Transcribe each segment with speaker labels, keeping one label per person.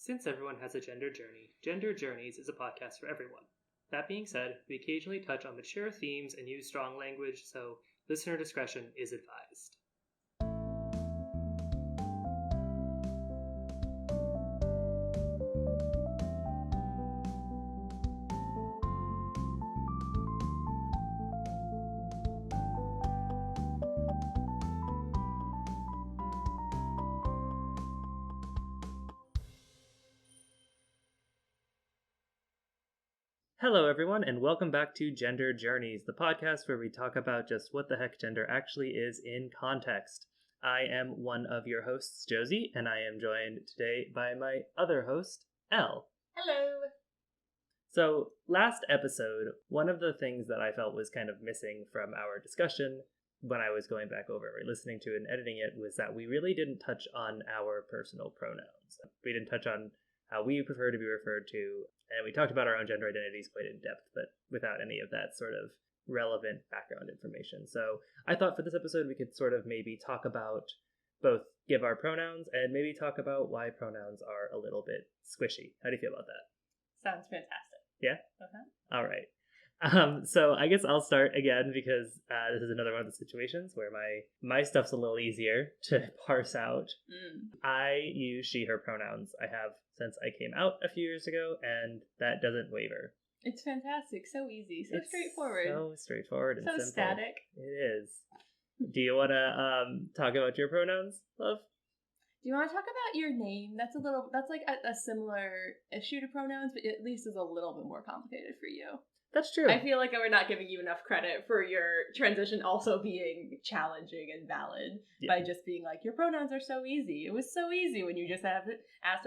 Speaker 1: Since everyone has a gender journey, Gender Journeys is a podcast for everyone. That being said, we occasionally touch on mature themes and use strong language, so listener discretion is advised. Hello, everyone, and welcome back to Gender Journeys, the podcast where we talk about just what the heck gender actually is in context. I am one of your hosts, Josie, and I am joined today by my other host, Elle.
Speaker 2: Hello.
Speaker 1: So, last episode, one of the things that I felt was kind of missing from our discussion when I was going back over and listening to it and editing it was that we really didn't touch on our personal pronouns. We didn't touch on how we prefer to be referred to, and we talked about our own gender identities quite in depth, but without any of that sort of relevant background information. So I thought for this episode we could sort of maybe talk about both give our pronouns and maybe talk about why pronouns are a little bit squishy. How do you feel about that?
Speaker 2: Sounds fantastic.
Speaker 1: Yeah?
Speaker 2: Uh-huh.
Speaker 1: All right. So I guess I'll start again because this is another one of the situations where my stuff's a little easier to parse out. I use she, her pronouns. I have since I came out a few years ago, and that doesn't waver.
Speaker 2: It's fantastic. So easy. So
Speaker 1: it's
Speaker 2: straightforward.
Speaker 1: So straightforward and
Speaker 2: so
Speaker 1: simple.
Speaker 2: Static.
Speaker 1: It is. Do you want to talk about your pronouns, love?
Speaker 2: Do you want to talk about your name? That's like a similar issue to pronouns, but at least is a little bit more complicated for you.
Speaker 1: That's true.
Speaker 2: I feel like we're not giving you enough credit for your transition also being challenging and valid by just being like, your pronouns are so easy. It was so easy when you just asked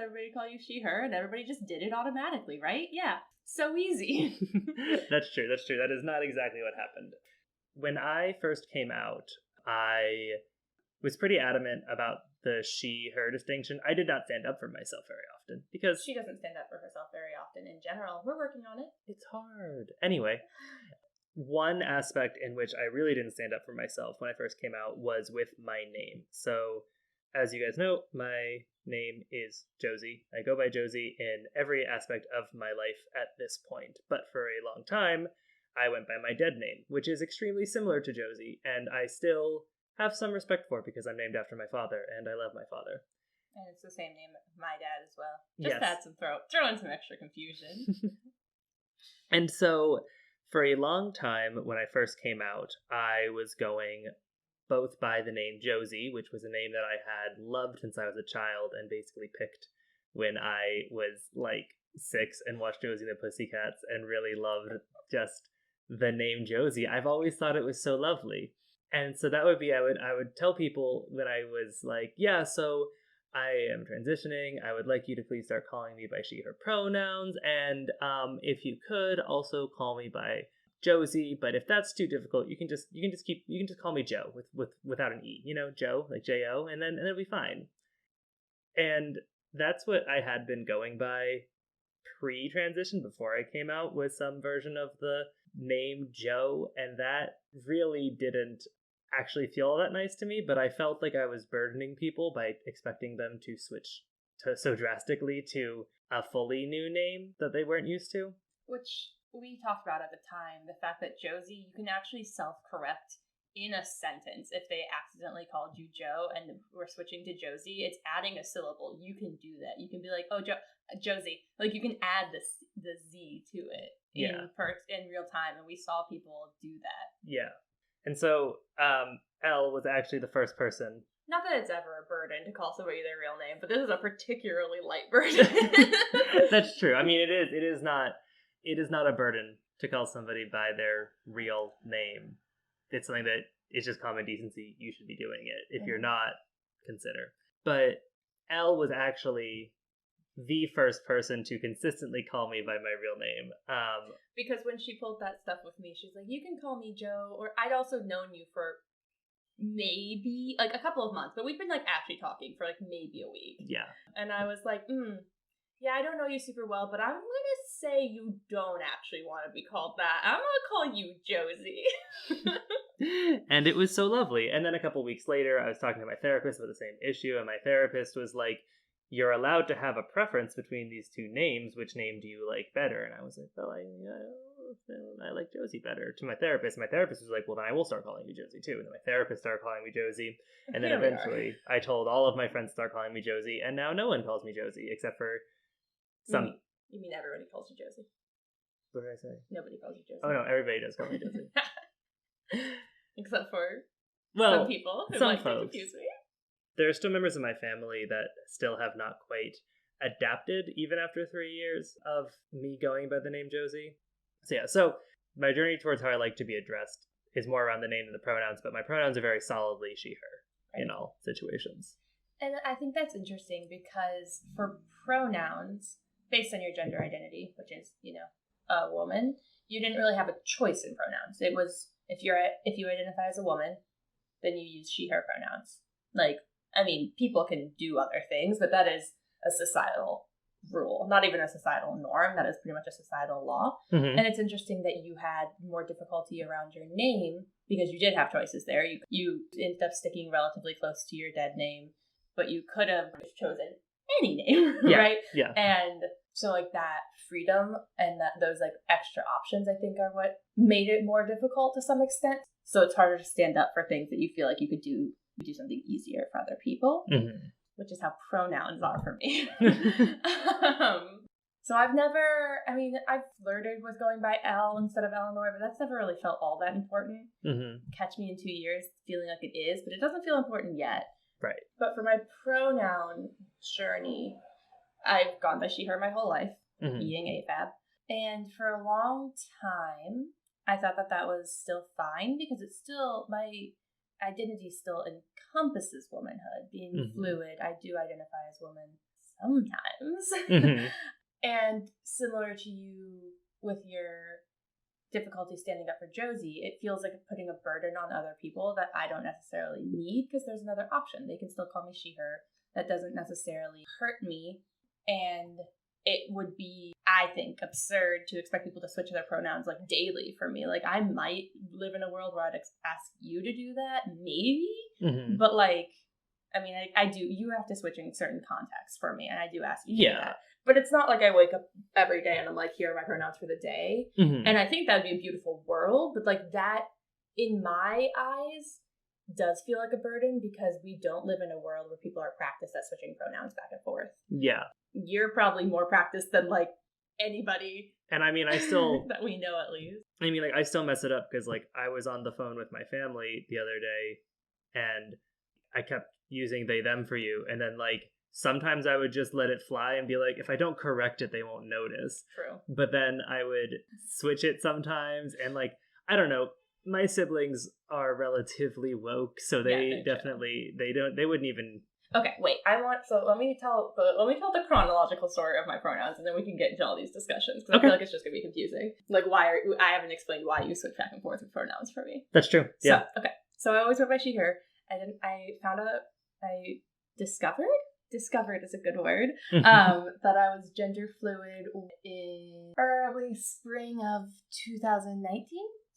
Speaker 2: everybody to call you she, her, and everybody just did it automatically, right? Yeah. So easy.
Speaker 1: That's true. That is not exactly what happened. When I first came out, I was pretty adamant about the she, her distinction. I did not stand up for myself very often because
Speaker 2: she doesn't stand up for herself very often in general. We're working on it.
Speaker 1: It's hard. Anyway, one aspect in which I really didn't stand up for myself when I first came out was with my name. So, as you guys know, my name is Josie. I go by Josie in every aspect of my life at this point. But for a long time, I went by my dead name, which is extremely similar to Josie, and I still have some respect for it because I'm named after my father, and I love my father.
Speaker 2: And it's the same name as my dad as well. Just add some throw in some extra confusion.
Speaker 1: And so, for a long time, when I first came out, I was going both by the name Josie, which was a name that I had loved since I was a child and basically picked when I was like 6 and watched Josie and the Pussycats and really loved just the name Josie. I've always thought it was so lovely. And so that would be, I would tell people when I was like, yeah, so I am transitioning. I would like you to please start calling me by she, her pronouns. And if you could also call me by Josie. But if that's too difficult, you can just call me Joe without an E, Joe, like J-O, and then it'll be fine. And that's what I had been going by pre-transition before I came out, was some version of the name Joe. And that really didn't actually feel all that nice to me, but I felt like I was burdening people by expecting them to switch so drastically to a fully new name that they weren't used to.
Speaker 2: Which we talked about at the time, the fact that Josie, you can actually self-correct in a sentence. If they accidentally called you Joe and we're switching to Josie, it's adding a syllable. You can do that. You can be like, oh, Josie. Like, you can add the Z to it in real time, and we saw people do that.
Speaker 1: Yeah. And so, Elle was actually the first person.
Speaker 2: Not that it's ever a burden to call somebody their real name, but this is a particularly light burden.
Speaker 1: That's true. I mean, it is not a burden to call somebody by their real name. It's something that is just common decency. You should be doing it. If you're not, consider. But Elle was actually the first person to consistently call me by my real name.
Speaker 2: Because when she pulled that stuff with me, she's like, you can call me Joe, or I'd also known you for maybe like a couple of months, but we've been like actually talking for like maybe a week.
Speaker 1: Yeah.
Speaker 2: And I was like, yeah, I don't know you super well, but I'm gonna say you don't actually want to be called that. I'm gonna call you Josie.
Speaker 1: And it was so lovely. And then a couple weeks later, I was talking to my therapist about the same issue, and my therapist was like, you're allowed to have a preference between these two names. Which name do you like better? And I was like, well, I like Josie better. To my therapist was like, well, then I will start calling you Josie too. And then my therapist started calling me Josie. And then
Speaker 2: Here we are.
Speaker 1: eventually I told all of my friends to start calling me Josie. And now no one calls me Josie except for some.
Speaker 2: You mean everybody calls you Josie?
Speaker 1: What did I say?
Speaker 2: Nobody calls you Josie.
Speaker 1: Oh no, everybody does call me Josie.
Speaker 2: Except for
Speaker 1: Well,
Speaker 2: some people who
Speaker 1: some
Speaker 2: like to
Speaker 1: folks.
Speaker 2: confuse me.
Speaker 1: There are still members of my family that still have not quite adapted, even after 3 years of me going by the name Josie. So my journey towards how I like to be addressed is more around the name than the pronouns, but my pronouns are very solidly she, her in all situations.
Speaker 2: And I think that's interesting because for pronouns, based on your gender identity, which is, a woman, you didn't really have a choice in pronouns. It was, if you identify as a woman, then you use she, her pronouns. People can do other things, but that is a societal rule, not even a societal norm. That is pretty much a societal law.
Speaker 1: Mm-hmm.
Speaker 2: And it's interesting that you had more difficulty around your name because you did have choices there. You ended up sticking relatively close to your dead name, but you could have chosen any name, right?
Speaker 1: Yeah.
Speaker 2: And so that freedom and those extra options, I think, are what made it more difficult to some extent. So it's harder to stand up for things that you feel like you could do something easier for other people, which is how pronouns are for me. So I've flirted with going by Elle instead of Eleanor, but that's never really felt all that important. Catch me in 2 years feeling like it is, but it doesn't feel important yet.
Speaker 1: Right.
Speaker 2: But for my pronoun journey, I've gone by she, her my whole life, being AFAB. And for a long time, I thought that was still fine because it's still, my identity still encompasses womanhood, being fluid. I do identify as woman sometimes. And similar to you with your difficulty standing up for Josie, it feels like putting a burden on other people that I don't necessarily need because there's another option. They can still call me she, her. That doesn't necessarily hurt me. And it would be, I think, absurd to expect people to switch their pronouns daily for me. I might live in a world where I'd ask you to do that, maybe. But I do. You have to switch in certain contexts for me, and I do ask you to do that. But it's not like I wake up every day and I'm like, here are my pronouns for the day. And I think that would be a beautiful world. But that, in my eyes, does feel like a burden because we don't live in a world where people are practiced at switching pronouns back and forth.
Speaker 1: Yeah.
Speaker 2: You're probably more practiced than anybody.
Speaker 1: And I still
Speaker 2: that we know at least.
Speaker 1: I still mess it up because I was on the phone with my family the other day and I kept using they them for you, and then sometimes I would just let it fly and be like, if I don't correct it, they won't notice.
Speaker 2: True.
Speaker 1: But then I would switch it sometimes, and I don't know, my siblings are relatively woke, so they they wouldn't even.
Speaker 2: Okay, wait. Let me tell the chronological story of my pronouns, and then we can get into all these discussions because I feel like it's just gonna be confusing. I haven't explained why you switch back and forth with pronouns for me.
Speaker 1: That's true. Yeah.
Speaker 2: So I always went by she, her, and then I discovered is a good word, that I was gender fluid in early spring of 2019.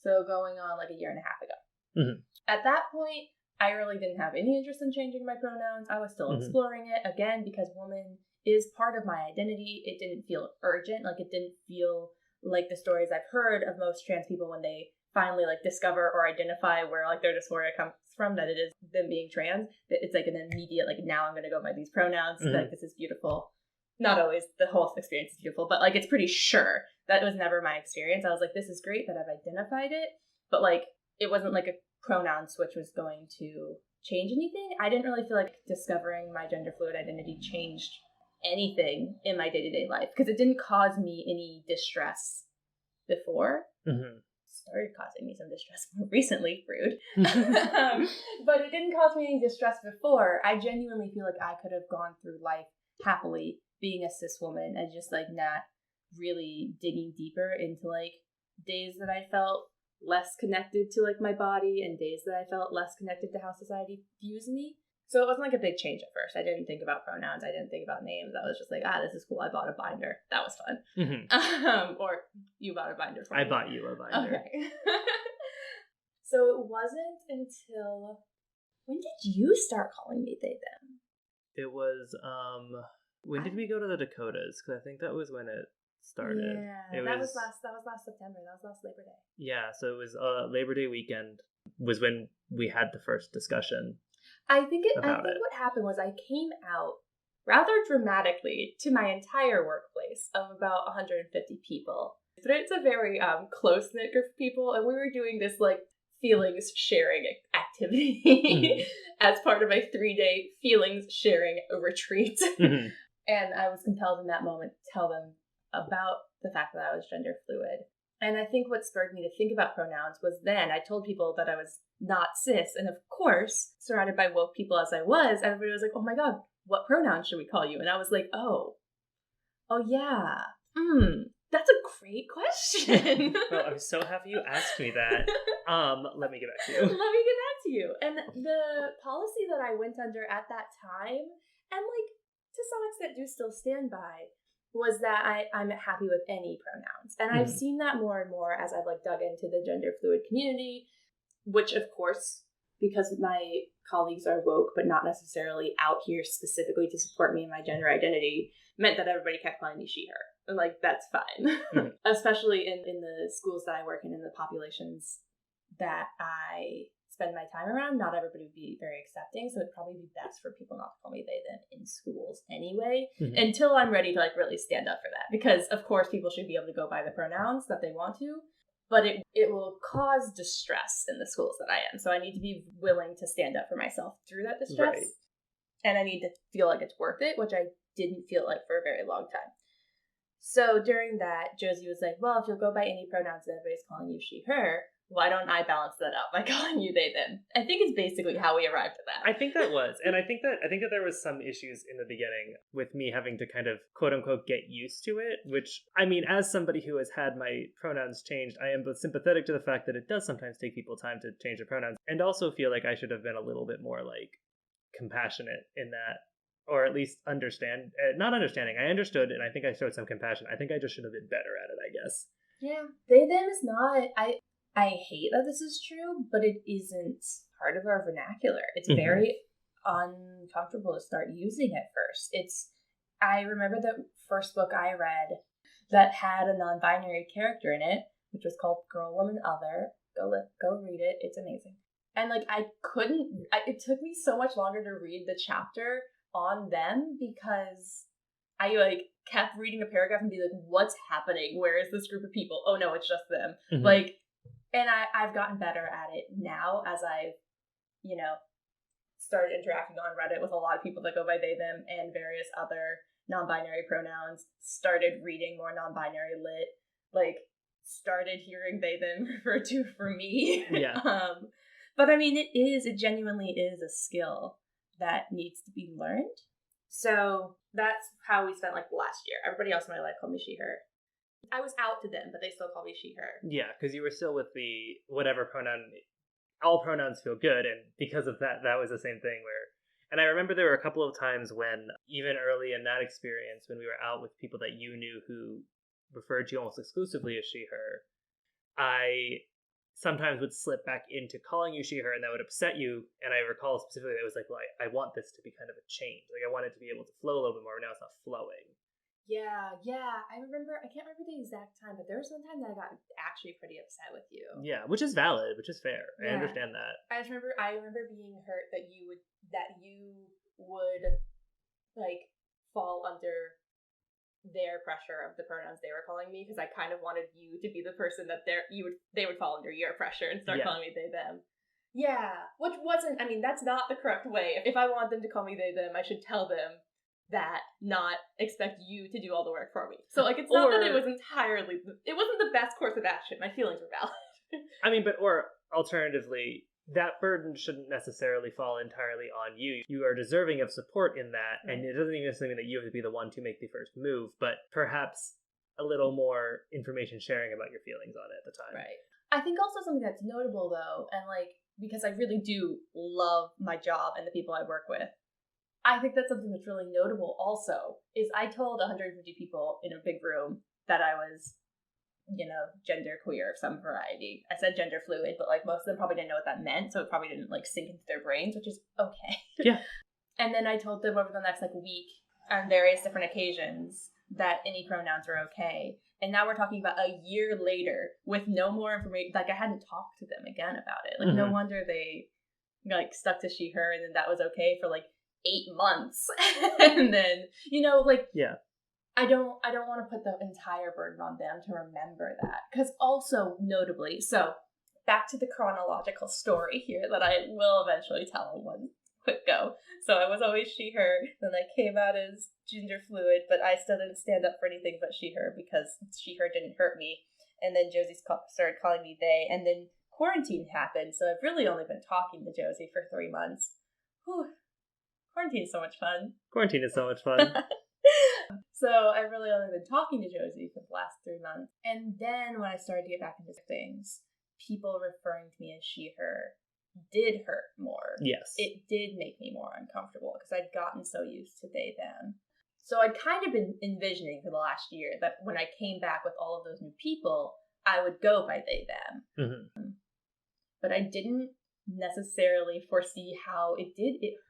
Speaker 2: So going on a year and a half ago. At that point, I really didn't have any interest in changing my pronouns. I was still exploring it, again, because woman is part of my identity. It didn't feel urgent. It didn't feel like the stories I've heard of most trans people when they finally discover or identify where their dysphoria comes from, that it is them being trans. It's an immediate, now I'm going to go by these pronouns. This is beautiful. Not always the whole experience is beautiful, but it's pretty sure. That was never my experience. I was this is great that I've identified it, but it wasn't a pronoun switch was going to change anything. I didn't really feel like discovering my gender fluid identity changed anything in my day-to-day life because it didn't cause me any distress before. Started causing me some distress more recently, rude. But it didn't cause me any distress before. I genuinely feel like I could have gone through life happily being a cis woman and just not really digging deeper into days that I felt less connected to my body and days that I felt less connected to how society views me. So it wasn't a big change at first. I didn't think about pronouns. I didn't think about names. I was just this is cool. I bought a binder. That was fun. Or you bought a binder for me.
Speaker 1: I bought you a binder.
Speaker 2: Okay. So it wasn't until... When did you start calling me they, them?
Speaker 1: It was When did we go to the Dakotas? Because I think that was when it started.
Speaker 2: Yeah, that was last September. That was last Labor Day.
Speaker 1: Yeah, so it was Labor Day weekend was when we had the first discussion.
Speaker 2: I think what happened was I came out rather dramatically to my entire workplace of about 150 people. But it's a very close-knit group of people, and we were doing this like feelings sharing activity as part of a 3-day feelings sharing retreat. And I was compelled in that moment to tell them about the fact that I was gender fluid. And I think what spurred me to think about pronouns was then I told people that I was not cis. And of course, surrounded by woke people as I was, everybody was like, oh my God, what pronoun should we call you? And I was like, oh yeah, that's a great question.
Speaker 1: Well, I'm so happy you asked me that. Let me get back to you.
Speaker 2: Let me get back to you. And the policy that I went under at that time, and like to some extent do still stand by, was that I'm happy with any pronouns. And I've seen that more and more as I've like dug into the gender fluid community, which of course, because my colleagues are woke, but not necessarily out here specifically to support me in my gender identity, meant that everybody kept calling me she, her. And like, that's fine. Especially in the schools that I work in the populations that I spend my time around, not everybody would be very accepting. So it'd probably be best for people not to call me they, them in schools anyway, until I'm ready to like really stand up for that. Because of course people should be able to go by the pronouns that they want to, but it will cause distress in the schools that I am. So I need to be willing to stand up for myself through that distress. Right. And I need to feel like it's worth it, which I didn't feel like for a very long time. So during that, Josie was like, well, if you'll go by any pronouns and everybody's calling you she, her, why don't I balance that out by calling you they, them? I think it's basically how we arrived at that.
Speaker 1: I think that was. And I think that there was some issues in the beginning with me having to kind of quote unquote get used to it, which, I mean, as somebody who has had my pronouns changed, I am both sympathetic to the fact that it does sometimes take people time to change their pronouns, and also feel like I should have been a little bit more like compassionate in that, or at least not understanding. I understood, and I think I showed some compassion. I think I just should have been better at it, I guess.
Speaker 2: Yeah. They, them is not, I hate that this is true, but it isn't part of our vernacular. It's very uncomfortable to start using at first. I remember the first book I read that had a non-binary character in it, which was called Girl, Woman, Other. Go read it. It's amazing. And like, it took me so much longer to read the chapter on them because I like kept reading a paragraph and be like, what's happening? Where is this group of people? Oh no, it's just them. Like, and I've gotten better at it now as I've, started interacting on Reddit with a lot of people that go by they, them, and various other non-binary pronouns, started reading more non-binary lit, like, started hearing they, them referred to for me.
Speaker 1: Yeah.
Speaker 2: But I mean, it genuinely is a skill that needs to be learned. So that's how we spent like last year. Everybody else in my life called me she, her. I was out to them, but they still call me she, her. Yeah,
Speaker 1: because you were still with the whatever pronoun. All pronouns feel good, and because of that was the same thing where. And I remember there were a couple of times when, even early in that experience, when we were out with people that you knew who referred to you almost exclusively as she, her, I sometimes would slip back into calling you she, her, and that would upset you. And I recall specifically, it was like, well, I want this to be kind of a change. Like, I want it to be able to flow a little bit more, but now it's not flowing.
Speaker 2: Yeah. I can't remember the exact time, but there was one time that I got actually pretty upset with you.
Speaker 1: Yeah, which is valid, which is fair. Yeah. I understand that.
Speaker 2: I remember being hurt that you would like fall under their pressure of the pronouns they were calling me, because I kind of wanted you to be the person that they would fall under your pressure and start calling me they, them. Yeah, which wasn't, I mean, that's not the correct way. If I want them to call me they, them, I should tell them that, not expect you to do all the work for me. So like, it's not that it wasn't the best course of action. My feelings were valid.
Speaker 1: I mean, or alternatively, that burden shouldn't necessarily fall entirely on you. You are deserving of support in that, and it doesn't even necessarily mean that you have to be the one to make the first move, but perhaps a little more information sharing about your feelings on it at the time.
Speaker 2: Right. I think also something that's notable though, and like, because I really do love my job and the people I work with, I think that's something that's really notable also, is I told 150 people in a big room that I was, gender queer of some variety. I said gender fluid, but like most of them probably didn't know what that meant, so it probably didn't like sink into their brains, which is okay.
Speaker 1: Yeah.
Speaker 2: And then I told them over the next like week on various different occasions that any pronouns are okay. And now we're talking about a year later with no more information. Like, I hadn't talked to them again about it. Like, no wonder they like stuck to she, her, and then that was okay for like 8 months. And then, like,
Speaker 1: yeah.
Speaker 2: I don't want to put the entire burden on them to remember that. Because also, notably, so back to the chronological story here that I will eventually tell in one quick go. So I was always she, her, then I came out as gender fluid, but I still didn't stand up for anything but she, her because she, her didn't hurt me. And then Josie started calling me they, and then quarantine happened, so I've really only been talking to Josie for 3 months. Whew. Quarantine is so much fun.
Speaker 1: Quarantine is so much fun.
Speaker 2: So I've really only been talking to Josie for the last 3 months. And then when I started to get back into things, people referring to me as she, her did hurt more.
Speaker 1: Yes.
Speaker 2: It did make me more uncomfortable because I'd gotten so used to they, them. So I'd kind of been envisioning for the last year that when I came back with all of those new people, I would go by they, them.
Speaker 1: Mm-hmm.
Speaker 2: But I didn't necessarily foresee how it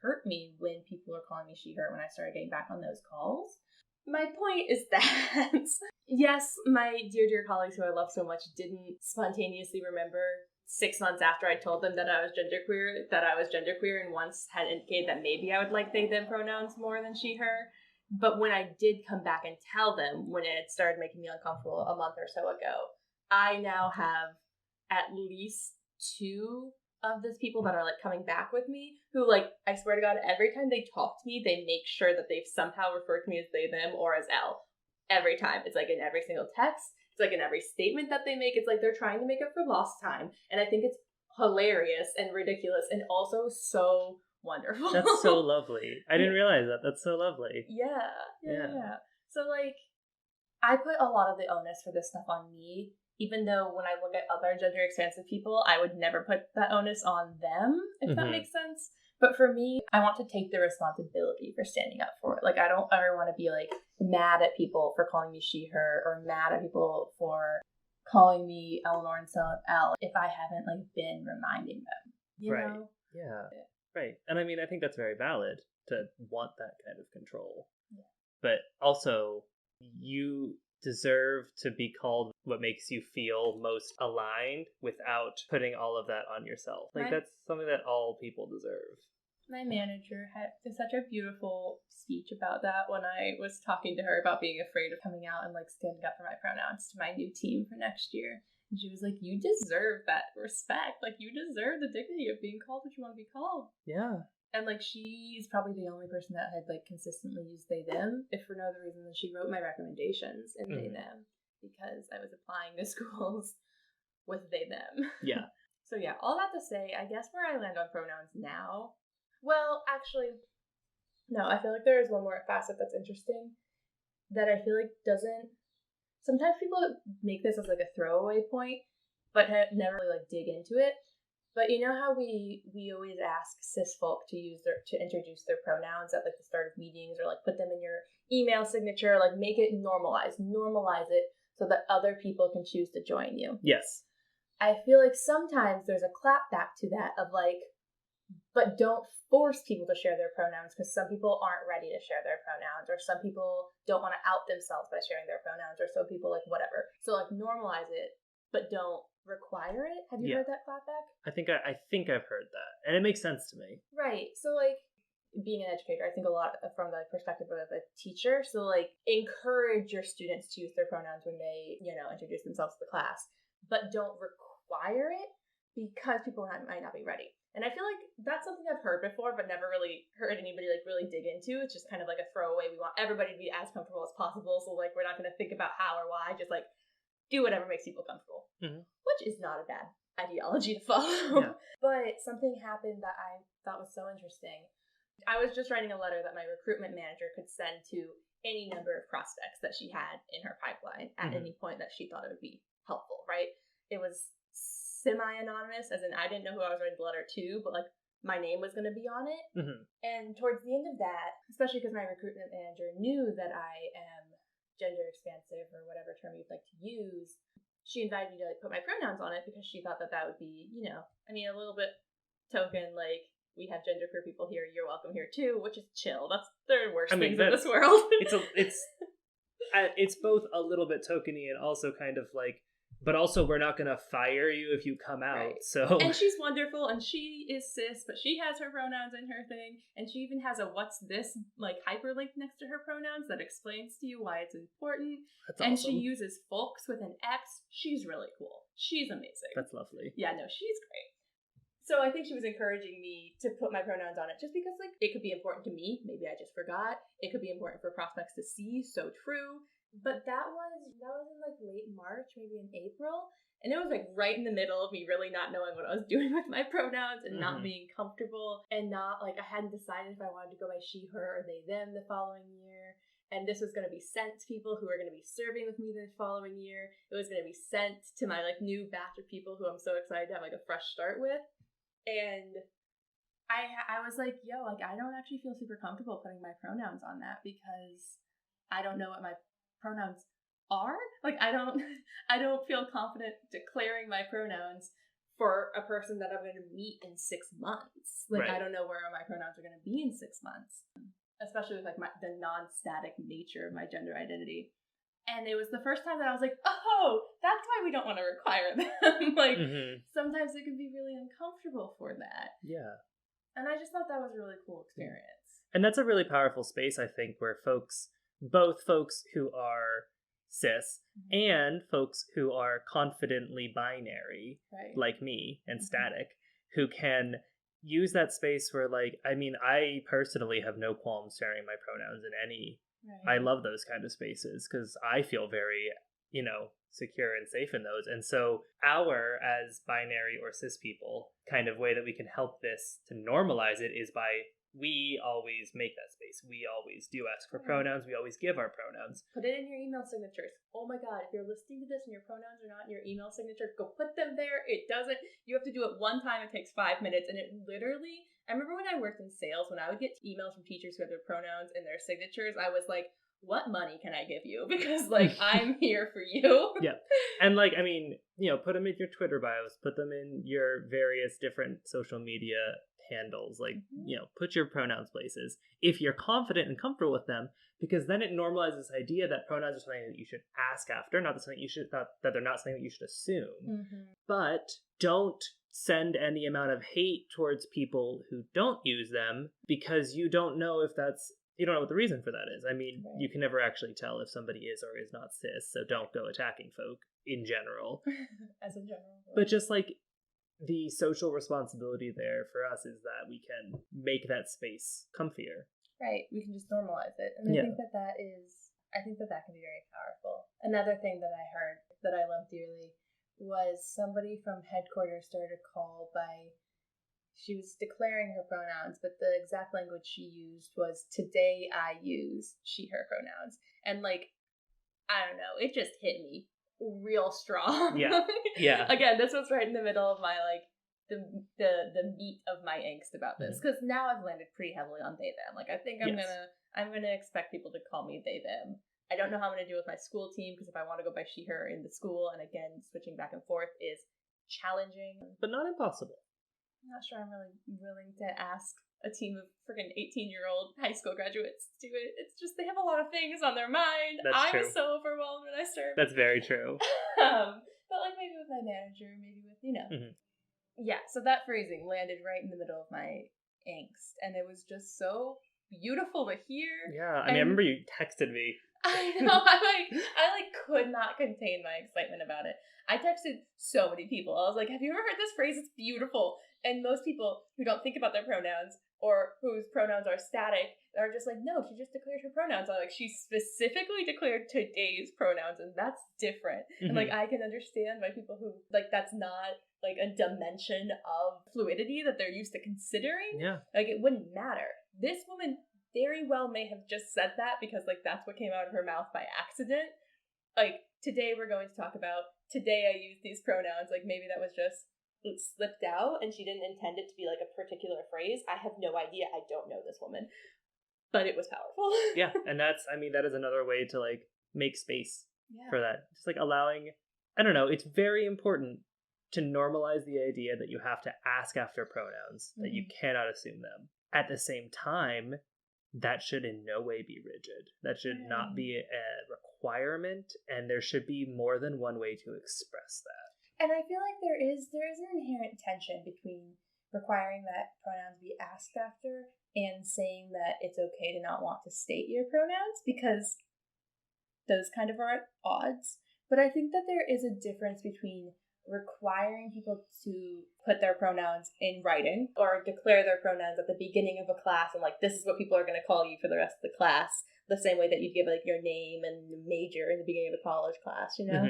Speaker 2: hurt me when people were calling me she, her when I started getting back on those calls. My point is that, yes, my dear colleagues who I love so much didn't spontaneously remember 6 months after I told them that I was genderqueer and once had indicated that maybe I would like they, them pronouns more than she, her. But when I did come back and tell them when it had started making me uncomfortable a month or so ago, I now have at least 2 of those people that are like coming back with me who, like, I swear to God, every time they talk to me, they make sure that they've somehow referred to me as they, them, or as L. Every time. It's like in every single text. It's like in every statement that they make. It's like they're trying to make up for lost time. And I think it's hilarious and ridiculous and also so wonderful.
Speaker 1: That's so lovely. I didn't realize that. That's so lovely.
Speaker 2: Yeah. So, like, I put a lot of the onus for this stuff on me, even though when I look at other gender expansive people, I would never put that onus on them, if that makes sense. But for me, I want to take the responsibility for standing up for it. Like, I don't ever want to be, like, mad at people for calling me she, her, or mad at people for calling me Eleanor instead of L if I haven't, like, been reminding them, you know?
Speaker 1: Yeah. Right. And I mean, I think that's very valid to want that kind of control.
Speaker 2: Yeah.
Speaker 1: But also, you deserve to be called what makes you feel most aligned without putting all of that on yourself. Like, that's something that all people deserve.
Speaker 2: My manager had such a beautiful speech about that when I was talking to her about being afraid of coming out and, like, standing up for my pronouns to my new team for next year. And she was like, you deserve that respect. Like, you deserve the dignity of being called what you want to be called.
Speaker 1: Yeah.
Speaker 2: And, like, she's probably the only person that had, like, consistently used they, them, if for no other reason than she wrote my recommendations in they, them, because I was applying to schools with they, them.
Speaker 1: Yeah.
Speaker 2: So, yeah, all that to say, I guess where I land on pronouns now, well, actually, no, I feel like there is one more facet that's interesting that I feel like doesn't, sometimes people make this as, like, a throwaway point, but never really, like, dig into it. But you know how we always ask cis folk to introduce their pronouns at, like, the start of meetings, or, like, put them in your email signature, like, make it normalize it so that other people can choose to join you.
Speaker 1: Yes.
Speaker 2: I feel like sometimes there's a clapback to that of, like, but don't force people to share their pronouns because some people aren't ready to share their pronouns, or some people don't want to out themselves by sharing their pronouns, or some people, like, whatever. So, like, normalize it, but don't require it. Have you heard that clapback?
Speaker 1: I think I've heard that, and it makes sense to me.
Speaker 2: Right. So, like, being an educator, I think a lot from the perspective of a teacher. So, like, encourage your students to use their pronouns when they, introduce themselves to the class, but don't require it because people might not be ready. And I feel like that's something I've heard before, but never really heard anybody, like, really dig into. It's just kind of like a throwaway. We want everybody to be as comfortable as possible. So, like, we're not going to think about how or why. Just, like, do whatever makes people comfortable, which is not a bad ideology to follow. Yeah. But something happened that I thought was so interesting. I was just writing a letter that my recruitment manager could send to any number of prospects that she had in her pipeline at any point that she thought it would be helpful, right? It was semi-anonymous, as in I didn't know who I was writing the letter to, but, like, my name was going to be on it. And towards the end of that, especially because my recruitment manager knew that I am gender expansive, or whatever term you'd like to use, she invited me to, like, put my pronouns on it because she thought that would be, a little bit token, like, we have genderqueer people here, you're welcome here too, which is chill. That's the worst
Speaker 1: I mean,
Speaker 2: things in this world.
Speaker 1: It's both a little bit tokeny and also kind of like, but also we're not gonna fire you if you come out.
Speaker 2: Right.
Speaker 1: So,
Speaker 2: and she's wonderful, and she is cis, but she has her pronouns in her thing, and she even has a "what's this" like hyperlink next to her pronouns that explains to you why it's important.
Speaker 1: that's
Speaker 2: and
Speaker 1: awesome.
Speaker 2: she uses folx with an X. She's really cool. She's amazing.
Speaker 1: That's lovely.
Speaker 2: Yeah, no, she's great. So I think she was encouraging me to put my pronouns on it just because, like, it could be important to me. Maybe I just forgot. It could be important for prospects to see. So true. But that was in like late March, maybe in April. And it was like right in the middle of me really not knowing what I was doing with my pronouns and not being comfortable and not like I hadn't decided if I wanted to go by she, her, or they, them the following year. And this was going to be sent to people who are going to be serving with me the following year. It was going to be sent to my like new batch of people who I'm so excited to have like a fresh start with. And I was like, yo, like I don't actually feel super comfortable putting my pronouns on that because I don't know what my pronouns are. Like I don't feel confident declaring my pronouns for a person that I'm going to meet in 6 months. Like I don't know where my pronouns are going to be in 6 months, especially with like the non-static nature of my gender identity. And it was the first time that I was like, oh, that's why we don't want to require them. Like sometimes it can be really uncomfortable for that.
Speaker 1: Yeah.
Speaker 2: And I just thought that was a really cool experience.
Speaker 1: And that's a really powerful space, I think, where both folks who are cis and folks who are confidently binary, like me, and static, who can use that space where, like, I mean, I personally have no qualms sharing my pronouns in any. I love those kind of spaces because I feel very, secure and safe in those. And so as binary or cis people, kind of way that we can help this to normalize it is by we always make that space. We always do ask for pronouns. We always give our pronouns.
Speaker 2: Put it in your email signatures. Oh my God, if you're listening to this and your pronouns are not in your email signature, go put them there. It doesn't, you have to do it one time. It takes 5 minutes. And it literally, I remember when I worked in sales, when I would get emails from teachers who had their pronouns in their signatures, I was like, what money can I give you? Because like, I'm here for you.
Speaker 1: Yeah. And like, I mean, put them in your Twitter bios, put them in your various different social media handles, like, put your pronouns places if you're confident and comfortable with them, because then it normalizes this idea that pronouns are something that you should ask after, not that they're not something that you should assume. But don't send any amount of hate towards people who don't use them because you don't know what the reason for that is. I mean, you can never actually tell if somebody is or is not cis, so don't go attacking folk in general.
Speaker 2: As in general.
Speaker 1: But just like the social responsibility there for us is that we can make that space comfier.
Speaker 2: Right. We can just normalize it. And I think that can be very powerful. Another thing that I heard that I love dearly was somebody from headquarters started a call she was declaring her pronouns, but the exact language she used was, today I use she, her pronouns. And like, I don't know, it just hit me real strong.
Speaker 1: Yeah.
Speaker 2: Again, this was right in the middle of my like the meat of my angst about this, because now I've landed pretty heavily on they them. Like I think I'm gonna expect people to call me they them. I don't know how I'm gonna do with my school team, because if I want to go by she her in the school, and again switching back and forth is challenging,
Speaker 1: but not impossible.
Speaker 2: I'm not sure I'm really willing to ask a team of freaking 18-year-old high school graduates to do it. It's just they have a lot of things on their mind. I was so overwhelmed when I started.
Speaker 1: That's very true.
Speaker 2: But like maybe with my manager, maybe with, Yeah, so that phrasing landed right in the middle of my angst. And it was just so beautiful to hear.
Speaker 1: Yeah, I remember you texted me.
Speaker 2: I know, I could not contain my excitement about it. I texted so many people. I was like, have you ever heard this phrase? It's beautiful. And most people who don't think about their pronouns or whose pronouns are static are just like, no, she just declared her pronouns. I'm like, she specifically declared today's pronouns, and that's different. And like, I can understand why people who like that's not like a dimension of fluidity that they're used to considering.
Speaker 1: Yeah.
Speaker 2: Like, it wouldn't matter. This woman very well may have just said that because like that's what came out of her mouth by accident. Like, today we're going to talk about, today I use these pronouns. Like, maybe that was just, it slipped out and she didn't intend it to be like a particular phrase. I have no idea. I don't know this woman. But it was powerful.
Speaker 1: Yeah, and that is another way to like make space for that. Just like allowing, I don't know, it's very important to normalize the idea that you have to ask after pronouns, that you cannot assume them. At the same time, that should in no way be rigid. That should not be a requirement, and there should be more than one way to express that.
Speaker 2: And I feel like there is an inherent tension between requiring that pronouns be asked after and saying that it's okay to not want to state your pronouns, because those kind of are at odds. But I think that there is a difference between requiring people to put their pronouns in writing or declare their pronouns at the beginning of a class and like, this is what people are going to call you for the rest of the class, the same way that you'd give like your name and major in the beginning of a college class, you know?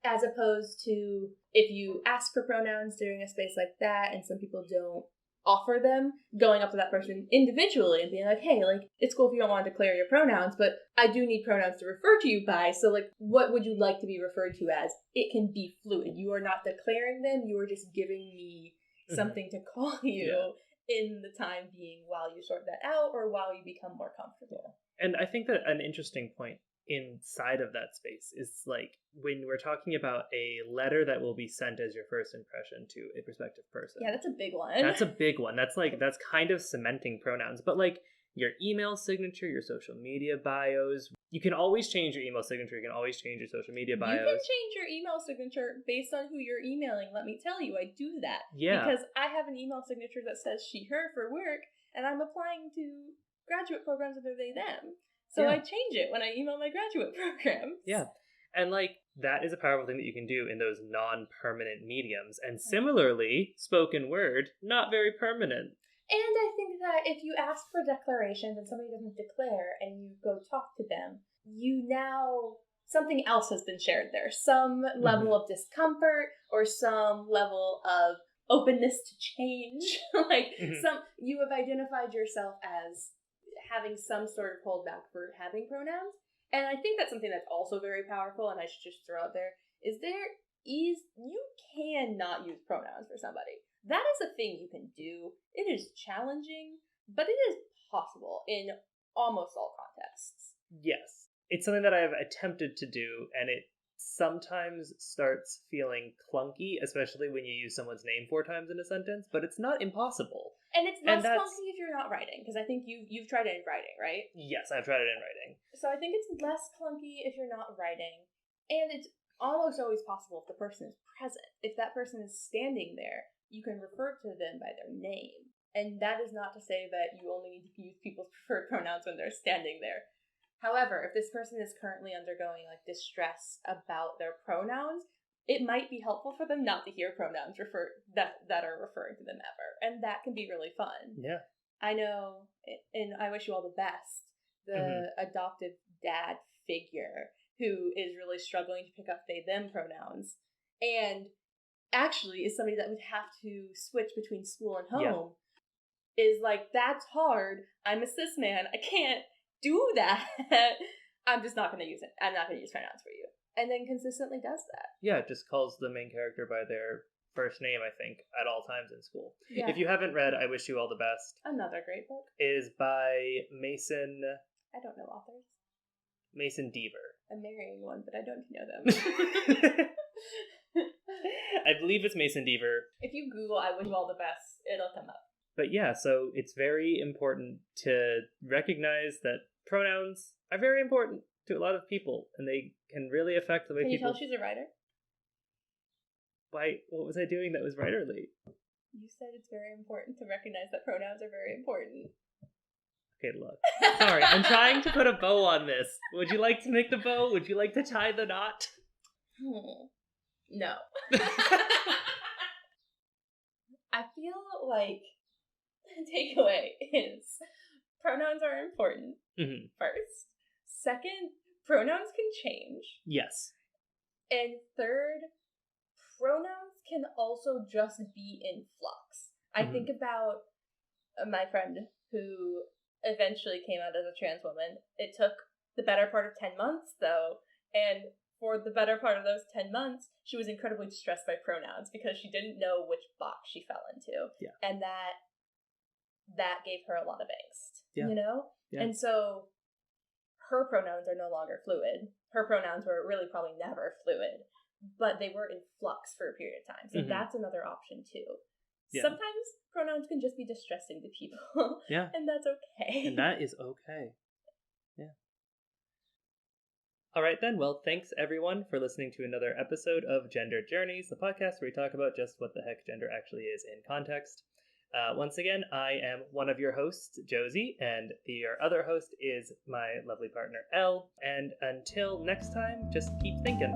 Speaker 2: As opposed to if you ask for pronouns during a space like that and some people don't offer them, going up to that person individually and being like, hey, like, it's cool if you don't want to declare your pronouns, but I do need pronouns to refer to you by, so like, what would you like to be referred to as? It can be fluid. You are not declaring them, you are just giving me something to call you in the time being while you sort that out or while you become more comfortable.
Speaker 1: And I think that an interesting point inside of that space is like when we're talking about a letter that will be sent as your first impression to a prospective person.
Speaker 2: Yeah, that's a big one.
Speaker 1: That's a big one. That's kind of cementing pronouns. But like your email signature, your social media bios, you can always change your email signature. You can always change your social media bios.
Speaker 2: You can change your email signature based on who you're emailing. Let me tell you, I do that.
Speaker 1: Yeah.
Speaker 2: Because I have an email signature that says she, her for work, and I'm applying to graduate programs under they, them. So I change it when I email my graduate programs.
Speaker 1: Yeah. And like that is a powerful thing that you can do in those non-permanent mediums. And similarly, spoken word, not very permanent.
Speaker 2: And I think that if you ask for declarations and somebody doesn't declare and you go talk to them, you now, something else has been shared there. Some level of discomfort or some level of openness to change. You have identified yourself as having some sort of holdback for having pronouns. And I think that's something that's also very powerful, and I should just throw out there, you cannot use pronouns for somebody. That is a thing you can do. It is challenging, but it is possible in almost all contexts.
Speaker 1: Yes. It's something that I have attempted to do, and it sometimes starts feeling clunky, especially when you use someone's name 4 times in a sentence, but it's not impossible.
Speaker 2: And it's less clunky if you're not writing, because I think you've tried it in writing, right?
Speaker 1: Yes, I've tried it in writing.
Speaker 2: So I think it's less clunky if you're not writing, and it's almost always possible if the person is present. If that person is standing there, you can refer to them by their name. And that is not to say that you only need to use people's preferred pronouns when they're standing there. However, if this person is currently undergoing like distress about their pronouns, it might be helpful for them not to hear pronouns that are referring to them ever. And that can be really fun.
Speaker 1: Yeah.
Speaker 2: I know, and I wish you all the best, the adoptive dad figure who is really struggling to pick up they, them pronouns, and actually is somebody that would have to switch between school and home, is like, that's hard. I'm a cis man. I can't do that. I'm just not going to use it. I'm not going to use pronouns for you. And then consistently does that.
Speaker 1: Yeah, it just calls the main character by their first name, I think, at all times in school.
Speaker 2: Yeah.
Speaker 1: If you haven't read I Wish You All the Best,
Speaker 2: Another great book.
Speaker 1: Is by Mason...
Speaker 2: I don't know authors.
Speaker 1: Mason Deaver.
Speaker 2: I'm marrying one, but I don't know them.
Speaker 1: I believe it's Mason Deaver.
Speaker 2: If you Google I Wish You All the Best, it'll come up.
Speaker 1: But yeah, so it's very important to recognize that pronouns are very important to a lot of people, and they can really affect the way people...
Speaker 2: Can you tell she's a writer?
Speaker 1: Why? What was I doing that was writerly?
Speaker 2: You said it's very important to recognize that pronouns are very important.
Speaker 1: Okay, look. Sorry, I'm trying to put a bow on this. Would you like to make the bow? Would you like to tie the knot?
Speaker 2: No. I feel like the takeaway is pronouns are important, first. Second, pronouns can change.
Speaker 1: Yes.
Speaker 2: And third, pronouns can also just be in flux. I think about my friend who eventually came out as a trans woman. It took the better part of 10 months, though, and for the better part of those 10 months, she was incredibly distressed by pronouns because she didn't know which box she fell into. Yeah. And that gave her a lot of angst, you know? Yeah. And so her pronouns are no longer fluid. Her pronouns were really probably never fluid. but they were in flux for a period of time. So that's another option too. Yeah. Sometimes pronouns can just be distressing to people.
Speaker 1: Yeah.
Speaker 2: And that's okay.
Speaker 1: And that is okay. Yeah. All right then. Well, thanks everyone for listening to another episode of Gender Journeys, the podcast where we talk about just what the heck gender actually is in context. Once again, I am one of your hosts, Josie, and your other host is my lovely partner, Elle. And until next time, just keep thinking.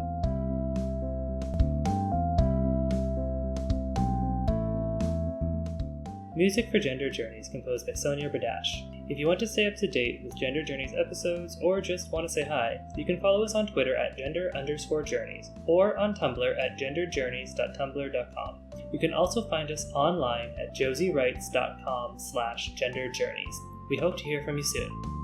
Speaker 1: Music for Gender Journeys composed by Sonia Bourdaghs. If you want to stay up to date with Gender Journeys episodes or just want to say hi, you can follow us on Twitter at gender_journeys or on Tumblr at genderjourneys.tumblr.com. You can also find us online at josiewrites.com/genderjourneys. We hope to hear from you soon.